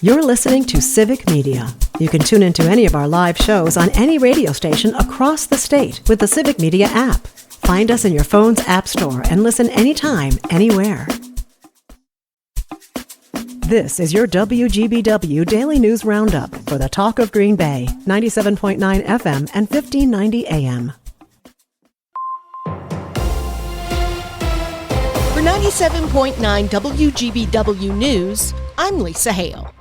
You're listening to Civic Media. You can tune into any of our live shows on any radio station across the state with the Civic Media app. Find us in your phone's app store and listen anytime, anywhere. This is your WGBW Daily News Roundup for the Talk of Green Bay, 97.9 FM and 1590 AM. For 97.9 WGBW News, I'm Lisa Hale.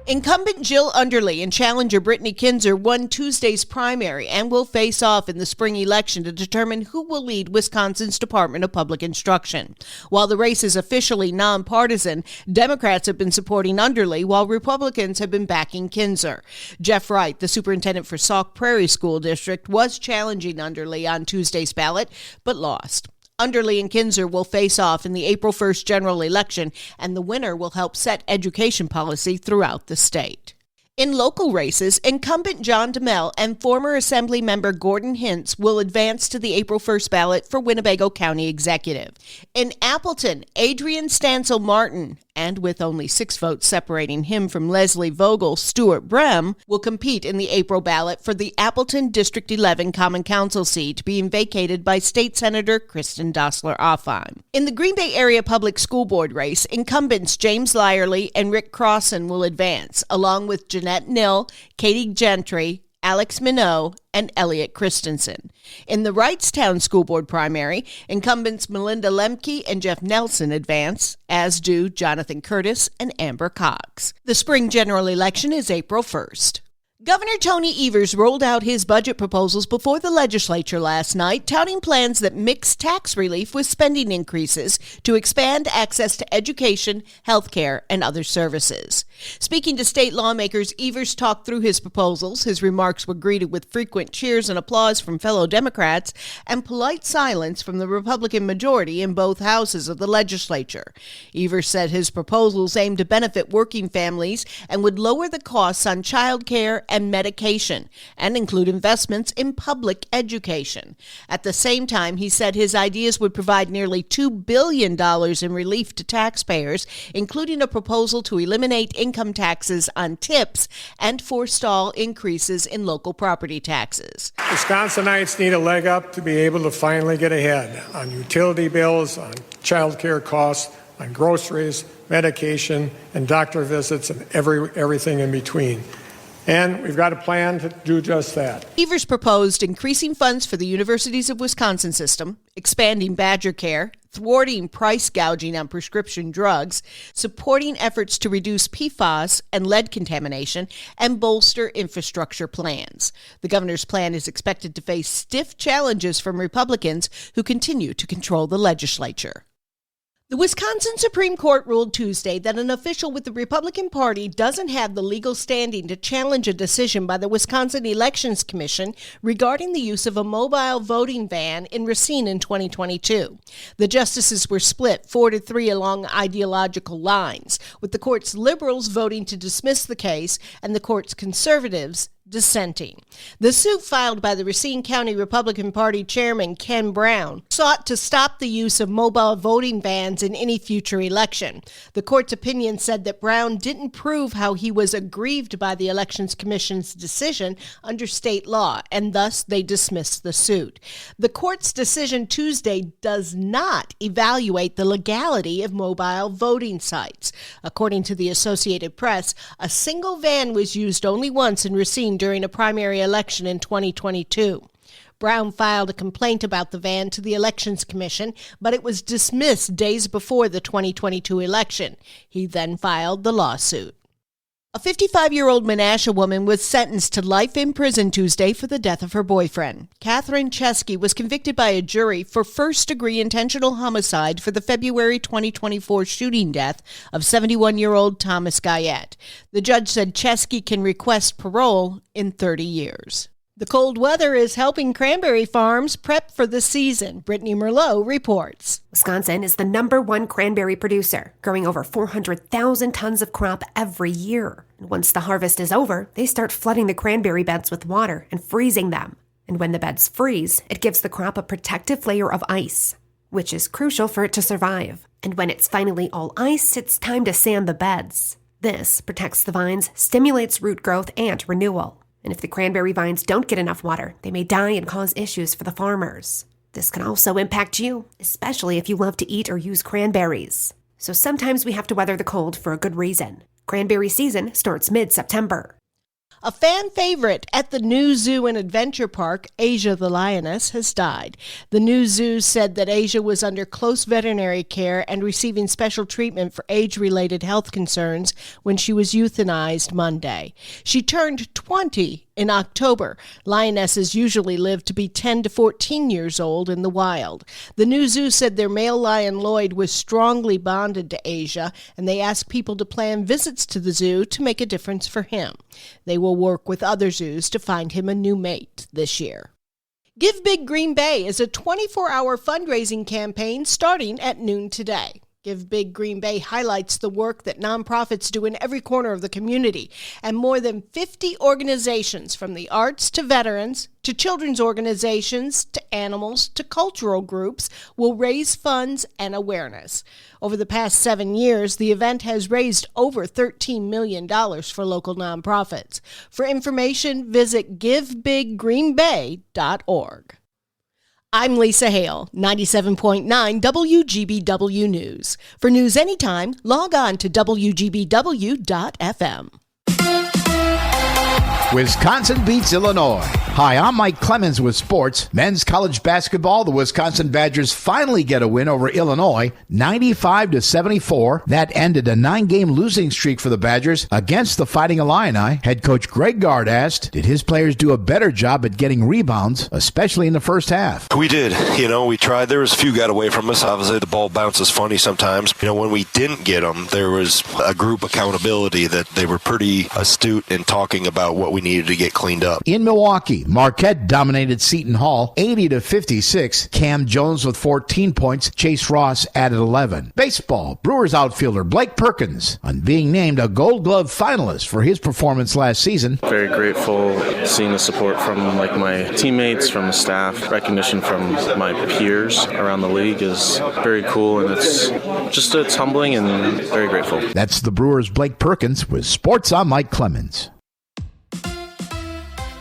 Incumbent Jill Underly and challenger Brittany Kinzer won Tuesday's primary and will face off in the spring election to determine who will lead Wisconsin's Department of Public Instruction. While the race is officially nonpartisan, Democrats have been supporting Underly while Republicans have been backing Kinzer. Jeff Wright, the superintendent for Sauk Prairie School District, was challenging Underly on Tuesday's ballot, but lost. Underly and Kinzer will face off in the April 1st general election, and the winner will help set education policy throughout the state. In local races, incumbent John DeMel and former Assembly member Gordon Hintz will advance to the April 1st ballot for Winnebago County Executive. In Appleton, Adrian Stansel Martin, and with only 6 votes separating him from Leslie Vogel, Stuart Brem will compete in the April ballot for the Appleton District 11 Common Council seat being vacated by State Senator Kristen Dossler-Offheim. In the Green Bay Area Public School Board race, incumbents James Lyerly and Rick Crossan will advance, along with Jeanette Nill, Katie Gentry, Alex Minot, and Elliot Christensen. In the Wrightstown School Board primary, incumbents Melinda Lemke and Jeff Nelson advance, as do Jonathan Curtis and Amber Cox. The spring general election is April 1st. Governor Tony Evers rolled out his budget proposals before the legislature last night, touting plans that mix tax relief with spending increases to expand access to education, health care, and other services. Speaking to state lawmakers, Evers talked through his proposals. His remarks were greeted with frequent cheers and applause from fellow Democrats and polite silence from the Republican majority in both houses of the legislature. Evers said his proposals aim to benefit working families and would lower the costs on child care and medication, and include investments in public education. At the same time, he said his ideas would provide nearly $2 billion in relief to taxpayers, including a proposal to eliminate income taxes on tips and forestall increases in local property taxes. Wisconsinites need a leg up to be able to finally get ahead on utility bills, on child care costs, on groceries, medication, and doctor visits, and everything in between. And we've got a plan to do just that. Evers proposed increasing funds for the Universities of Wisconsin system, expanding Badger Care, thwarting price gouging on prescription drugs, supporting efforts to reduce PFAS and lead contamination, and bolster infrastructure plans. The governor's plan is expected to face stiff challenges from Republicans who continue to control the legislature. The Wisconsin Supreme Court ruled Tuesday that an official with the Republican Party doesn't have the legal standing to challenge a decision by the Wisconsin Elections Commission regarding the use of a mobile voting van in Racine in 2022. The justices were split 4-3 along ideological lines, with the court's liberals voting to dismiss the case and the court's conservatives dissenting. The suit filed by the Racine County Republican Party Chairman Ken Brown sought to stop the use of mobile voting vans in any future election. The court's opinion said that Brown didn't prove how he was aggrieved by the Elections Commission's decision under state law, and thus they dismissed the suit. The court's decision Tuesday does not evaluate the legality of mobile voting sites. According to the Associated Press, a single van was used only once in Racine during a primary election in 2022. Brown filed a complaint about the van to the Elections Commission, but it was dismissed days before the 2022 election. He then filed the lawsuit. A 55-year-old Menasha woman was sentenced to life in prison Tuesday for the death of her boyfriend. Catherine Chesky was convicted by a jury for first-degree intentional homicide for the February 2024 shooting death of 71-year-old Thomas Guyette. The judge said Chesky can request parole in 30 years. The cold weather is helping cranberry farms prep for the season. Brittany Merlot reports. Wisconsin is the #1 cranberry producer, growing over 400,000 tons of crop every year. And once the harvest is over, they start flooding the cranberry beds with water and freezing them. And when the beds freeze, it gives the crop a protective layer of ice, which is crucial for it to survive. And when it's finally all ice, it's time to sand the beds. This protects the vines, stimulates root growth and renewal. And if the cranberry vines don't get enough water, they may die and cause issues for the farmers. This can also impact you, especially if you love to eat or use cranberries. So sometimes we have to weather the cold for a good reason. Cranberry season starts mid-September. A fan favorite at the new zoo and adventure park, Asia the lioness, has died. The new zoo said that Asia was under close veterinary care and receiving special treatment for age-related health concerns when she was euthanized Monday. She turned 20 in October. Lionesses usually live to be 10 to 14 years old in the wild. The new zoo said their male lion Lloyd was strongly bonded to Asia, and they asked people to plan visits to the zoo to make a difference for him. They will work with other zoos to find him a new mate this year. Give Big Green Bay is a 24-hour fundraising campaign starting at noon today. Give Big Green Bay highlights the work that nonprofits do in every corner of the community, and more than 50 organizations, from the arts to veterans to children's organizations to animals to cultural groups, will raise funds and awareness. Over the past 7 years, the event has raised over $13 million for local nonprofits. For information, visit GiveBigGreenBay.org. I'm Lisa Hale, 97.9 WGBW News. For news anytime, log on to WGBW.FM. Wisconsin beats Illinois. Hi, I'm Mike Clemens with sports. Men's college basketball, the Wisconsin Badgers finally get a win over Illinois, 95-74. That ended a 9-game losing streak for the Badgers against the Fighting Illini. Head coach Greg Gard asked, did his players do a better job at getting rebounds, especially in the first half? We did. We tried. There was a few got away from us. Obviously, the ball bounces funny sometimes. When we didn't get them, there was a group accountability that they were pretty astute in talking about what we needed to get cleaned up. In Milwaukee, Marquette dominated Seton Hall 80-56. Cam Jones with 14 points. Chase Ross added 11. Baseball, Brewers outfielder Blake Perkins on being named a Gold Glove finalist for his performance last season. Very grateful seeing the support from my teammates, from the staff. Recognition from my peers around the league is very cool, and it's humbling and very grateful. That's the Brewers' Blake Perkins with Sports. I'm Mike Clemens.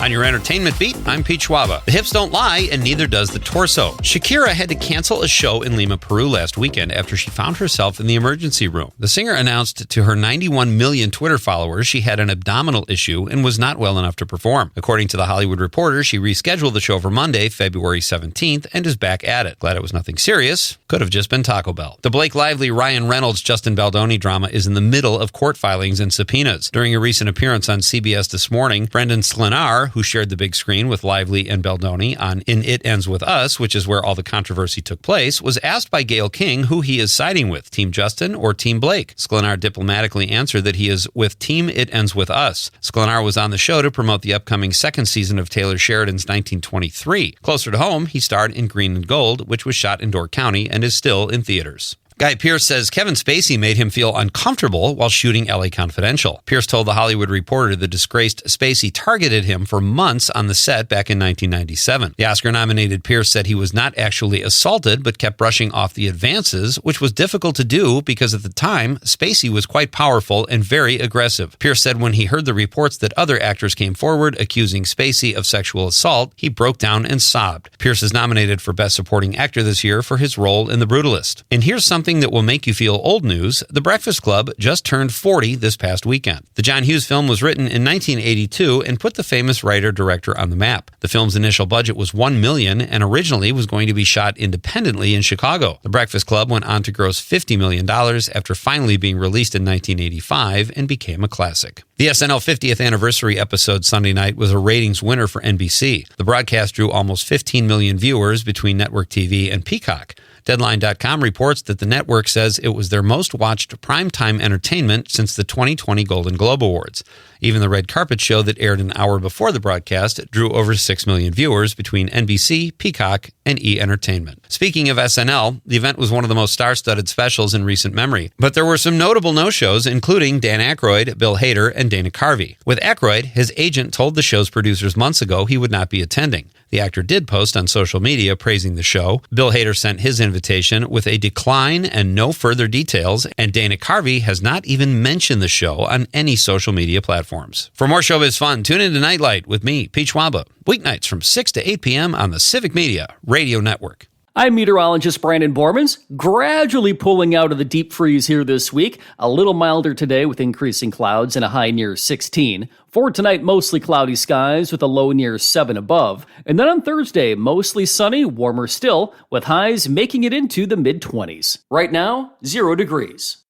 On your entertainment beat, I'm Pete Schwaba. The hips don't lie, and neither does the torso. Shakira had to cancel a show in Lima, Peru last weekend after she found herself in the emergency room. The singer announced to her 91 million Twitter followers she had an abdominal issue and was not well enough to perform. According to The Hollywood Reporter, she rescheduled the show for Monday, February 17th, and is back at it. Glad it was nothing serious. Could have just been Taco Bell. The Blake Lively, Ryan Reynolds, Justin Baldoni drama is in the middle of court filings and subpoenas. During a recent appearance on CBS This Morning, Brendan Sklenar, who shared the big screen with Lively and Baldoni on In It Ends With Us, which is where all the controversy took place, was asked by Gayle King who he is siding with, Team Justin or Team Blake. Sklenar diplomatically answered that he is with Team It Ends With Us. Sklenar was on the show to promote the upcoming second season of Taylor Sheridan's 1923. Closer to home, he starred in Green and Gold, which was shot in Door County and is still in theaters. Guy Pearce says Kevin Spacey made him feel uncomfortable while shooting LA Confidential. Pearce told The Hollywood Reporter the disgraced Spacey targeted him for months on the set back in 1997. The Oscar-nominated Pearce said he was not actually assaulted, but kept brushing off the advances, which was difficult to do because at the time, Spacey was quite powerful and very aggressive. Pearce said when he heard the reports that other actors came forward accusing Spacey of sexual assault, he broke down and sobbed. Pearce is nominated for Best Supporting Actor this year for his role in The Brutalist. And here's something that will make you feel old news. The Breakfast Club just turned 40 this past weekend. The John Hughes film was written in 1982 and put the famous writer-director on the map. The film's initial budget was $1 million and originally was going to be shot independently in Chicago. The Breakfast Club went on to gross $50 million after finally being released in 1985 and became a classic. The SNL 50th anniversary episode Sunday night was a ratings winner for NBC. The broadcast drew almost 15 million viewers between network TV and Peacock. Deadline.com reports that the network says it was their most watched primetime entertainment since the 2020 Golden Globe Awards. Even the red carpet show that aired an hour before the broadcast drew over 6 million viewers between NBC, Peacock, and E! Entertainment. Speaking of SNL, the event was one of the most star-studded specials in recent memory. But there were some notable no-shows, including Dan Aykroyd, Bill Hader, and Dana Carvey. With Aykroyd, his agent told the show's producers months ago he would not be attending. The actor did post on social media praising the show. Bill Hader sent his invitation with a decline and no further details, and Dana Carvey has not even mentioned the show on any social media platforms. For more showbiz fun, tune in to Nightlight with me, Pete Schwaba, weeknights from 6 to 8 p.m. on the Civic Media Radio Network. I'm meteorologist Brandon Bormans, gradually pulling out of the deep freeze here this week. A little milder today with increasing clouds and a high near 16. For tonight, mostly cloudy skies with a low near 7 above. And then on Thursday, mostly sunny, warmer still, with highs making it into the mid-20s. Right now, 0 degrees.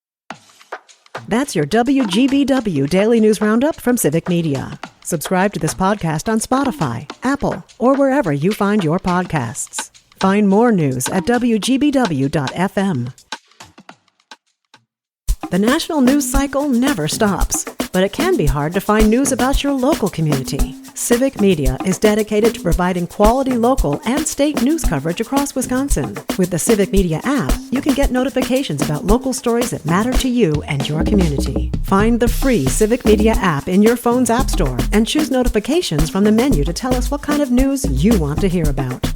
That's your WGBW Daily News Roundup from Civic Media. Subscribe to this podcast on Spotify, Apple, or wherever you find your podcasts. Find more news at WGBW.FM. The national news cycle never stops, but it can be hard to find news about your local community. Civic Media is dedicated to providing quality local and state news coverage across Wisconsin. With the Civic Media app, you can get notifications about local stories that matter to you and your community. Find the free Civic Media app in your phone's app store and choose notifications from the menu to tell us what kind of news you want to hear about.